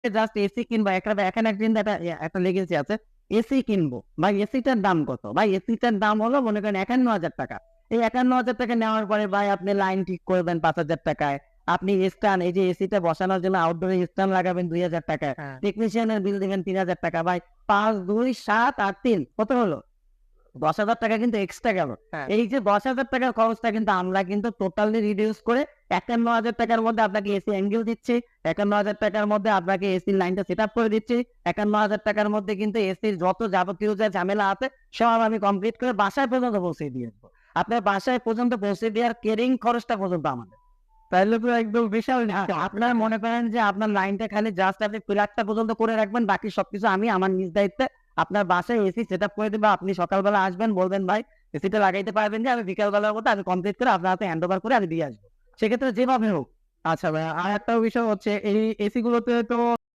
Just AC কিনবো, এখানে কিন্তু একটা লেগেসি আছে। এসি কিনবো। ভাই এসিটার দাম কত? ভাই এসিটার দাম হলো মনে করেন ৳৫১,০০০। এই ৳৫১,০০০ নেওয়ার পরে ভাই আপনি লাইন ঠিক করবেন ৳৫,০০০। আপনি স্ট্যান্ড, এই যে এসিটা বসানোর জন্য আউটডোরে স্ট্যান্ড লাগাবেন ৳২,০০০। হ্যাঁ, টেকনিশিয়ানের বিল দিবেন ৳৩,০০০। ভাই ৫, ২, ৭ আর ৩ কত হলো? ৳১০,০০০ কিন্তু এক্সট্রা গেল। হ্যাঁ। এই যে ৳১০,০০০ খরচটা কিন্তু আমরা কিন্তু টোটালি রিডিউস করে ৳৫১,০০০ মধ্যে আপনাকে এসি অ্যাঙ্গেল দিচ্ছি। ৳৫১,০০০ মধ্যে আপনাকে এসির লাইনটা সেটআপ করে দিচ্ছি। ৳৫১,০০০ মধ্যে কিন্তু এসির যত যাবতীয় যা ঝামেলা আছে সব আমি কমপ্লিট করে বাসায় পর্যন্ত পৌঁছে দিয়ে আসবো। আপনার বাসায় পর্যন্ত পৌঁছে দেওয়ার ক্যারিং খরচটা পর্যন্ত আমাদের। তাইলে তো একদম বিশাল আপনার মনে করেন যে আপনার লাইনটা খালি জাস্ট আপনি প্লাগটা পর্যন্ত করে রাখবেন। বাকি সবকিছু আমি আমার নিজ দায়িত্বে আপনার বাসায় এসি সেটআপ করে দিব। আপনি সকালবেলা আসবেন, বলবেন ভাই এসিটা লাগাইতে পারবেন যে আমি বিকালবেলার মধ্যে আমি কমপ্লিট করে আপনার হাতে হ্যান্ড ওভার করে আমি দিয়ে আসবো। সেক্ষেত্রে যেভাবে হোক। আচ্ছা ভাইয়া, আরেকটা বিষয় হচ্ছে এই এসি গুলোতে তো